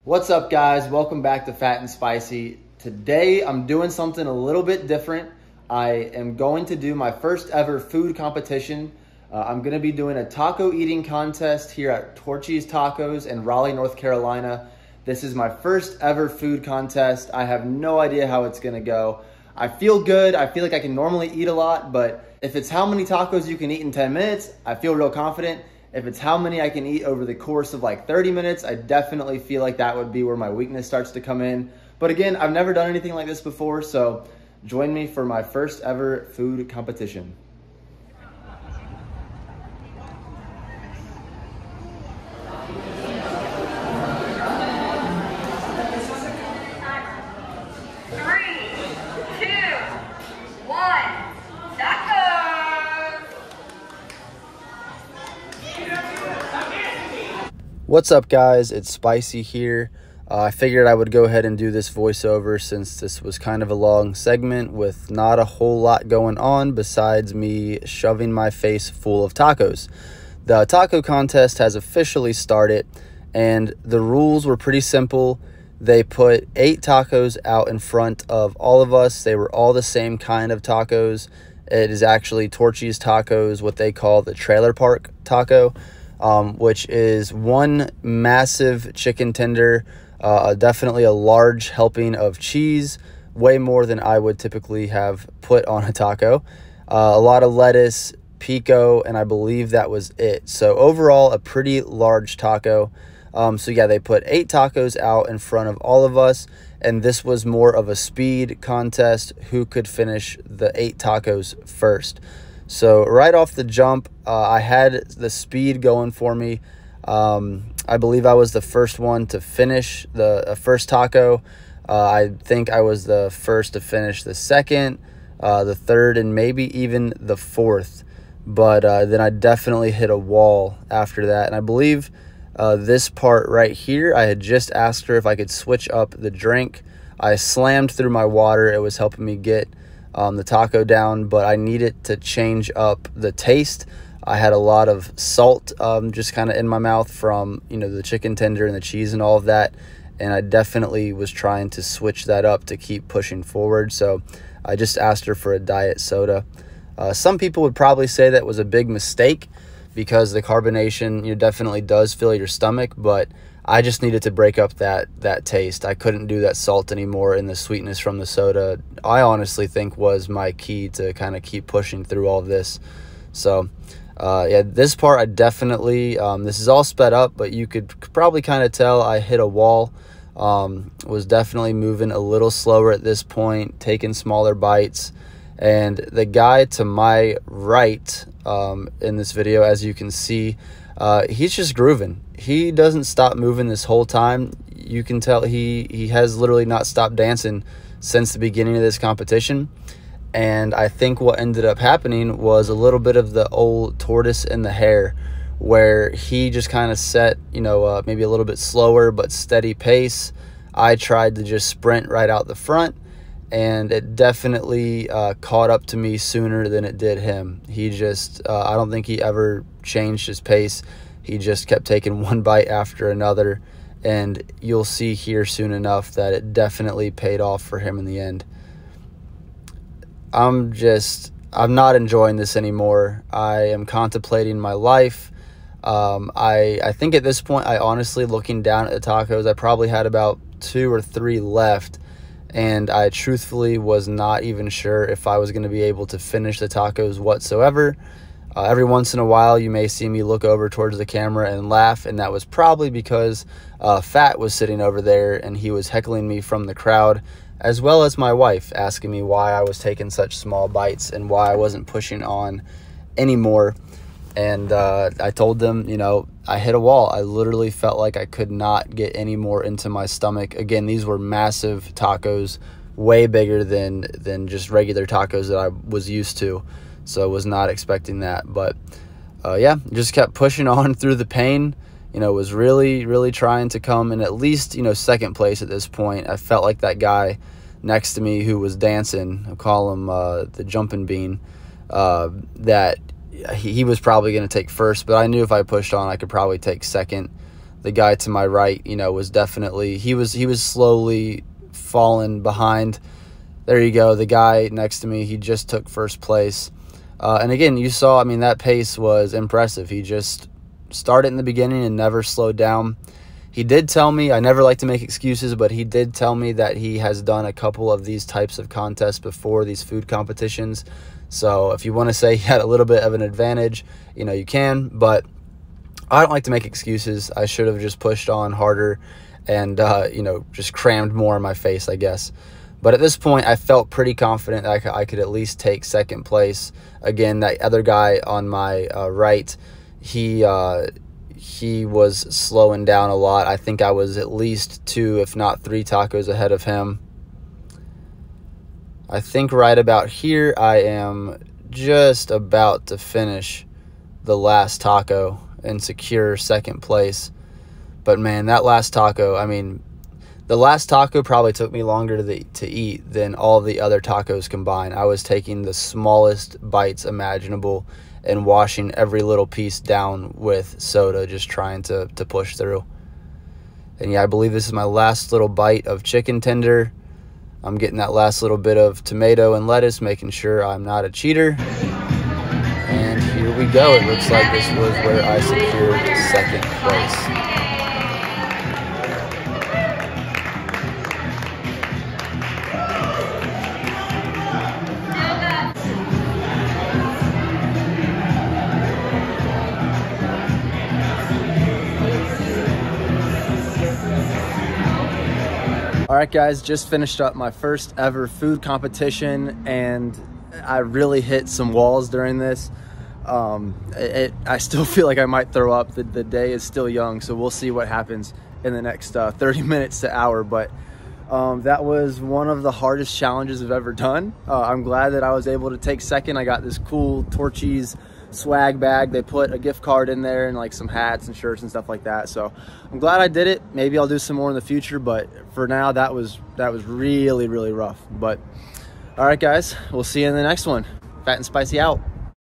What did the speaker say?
What's up, guys? Welcome back to Fat and Spicy. Today I'm doing something a little bit different. I am going to do my first ever food competition. I'm going to be doing a taco eating contest here at Torchy's Tacos in Raleigh, North Carolina. This is my first ever food contest. I have no idea how it's going to go. I feel good. I feel like I can normally eat a lot, but if it's how many tacos you can eat in 10 minutes, I feel real confident. If it's how many I can eat over the course of like 30 minutes, I definitely feel like that would be where my weakness starts to come in. But again, I've never done anything like this before, so join me for my first ever food competition. What's up, guys? It's Spicy here. I figured I would go ahead and do this voiceover since this was kind of a long segment with not a whole lot going on besides me shoving my face full of tacos. The taco contest has officially started, and the rules were pretty simple. They put 8 tacos out in front of all of us. They were all the same kind of tacos. It is actually Torchy's Tacos, what they call the trailer park taco. Which is one massive chicken tender, definitely a large helping of cheese, way more than I would typically have put on a taco, a lot of lettuce, pico, and I believe that was it. So overall, a pretty large taco. So yeah, they put 8 tacos out in front of all of us, and this was more of a speed contest, who could finish the 8 tacos first. So right off the jump, I had the speed going for me. I believe I was the first one to finish the first taco. I think I was the first to finish the second, the third, and maybe even the fourth. But then I definitely hit a wall after that. And I believe this part right here, I had just asked her if I could switch up the drink. I slammed through my water. It was helping me get the taco down, but I needed to change up the taste. I had a lot of salt just kind of in my mouth from, the chicken tender and the cheese and all of that, and I definitely was trying to switch that up to keep pushing forward. So I just asked her for a diet soda. Some people would probably say that was a big mistake because the carbonation definitely does fill your stomach, but I just needed to break up that taste. I couldn't do that salt anymore, and the sweetness from the soda, I honestly think, was my key to kind of keep pushing through all of this. So, yeah, this part I definitely, this is all sped up, but you could probably kind of tell I hit a wall. Was definitely moving a little slower at this point, taking smaller bites. And the guy to my right in this video, as you can see, he's just grooving. He doesn't stop moving this whole time. You can tell he has literally not stopped dancing since the beginning of this competition. And I think what ended up happening was a little bit of the old tortoise and the hare, where he just kind of set, maybe a little bit slower but steady pace. I tried to just sprint right out the front, and it definitely caught up to me sooner than it did him. He just, I don't think he ever changed his pace. He just kept taking one bite after another, and you'll see here soon enough that it definitely paid off for him in the end. I'm not enjoying this anymore. I am contemplating my life. I think at this point, I honestly, looking down at the tacos, I probably had about 2 or 3 left, and I truthfully was not even sure if I was going to be able to finish the tacos whatsoever. Every once in a while, you may see me look over towards the camera and laugh, and that was probably because Fat was sitting over there, and he was heckling me from the crowd, as well as my wife asking me why I was taking such small bites and why I wasn't pushing on anymore. And I told them, I hit a wall. I literally felt like I could not get any more into my stomach. Again, these were massive tacos, way bigger than just regular tacos that I was used to. So I was not expecting that. But yeah, just kept pushing on through the pain. Was really, really trying to come in at least, second place at this point. I felt like that guy next to me who was dancing, I'll call him the jumping bean, that he was probably going to take first, but I knew if I pushed on, I could probably take second. the guy to my right, was definitely, he was slowly falling behind. There you go. The guy next to me, he just took first place. And again, you saw, that pace was impressive. He just started in the beginning and never slowed down. He did tell me, I never like to make excuses, but he did tell me that he has done a couple of these types of contests before, these food competitions. So if you want to say he had a little bit of an advantage, you can, but I don't like to make excuses. I should have just pushed on harder and, just crammed more in my face, I guess. But at this point, I felt pretty confident that I could at least take second place. Again, that other guy on my right, he was slowing down a lot. I think I was at least 2, if not 3 tacos ahead of him. I think right about here, I am just about to finish the last taco and secure second place. But man, that last taco, the last taco probably took me longer to eat than all the other tacos combined. I was taking the smallest bites imaginable and washing every little piece down with soda, just trying to push through. And yeah, I believe this is my last little bite of chicken tender. I'm getting that last little bit of tomato and lettuce, making sure I'm not a cheater. And here we go. It looks like this was where I secured second place. All right, guys, just finished up my first ever food competition, and I really hit some walls during this. I still feel like I might throw up. The day is still young, so we'll see what happens in the next 30 minutes to hour. But that was one of the hardest challenges I've ever done. I'm glad that I was able to take second. I got this cool Torchy's swag bag. They put a gift card in there and like some hats and shirts and stuff like that. So I'm glad I did it. Maybe I'll do some more in the future, but for now that was really, really rough. But all right, guys, we'll see you in the next one. Fat and Spicy out.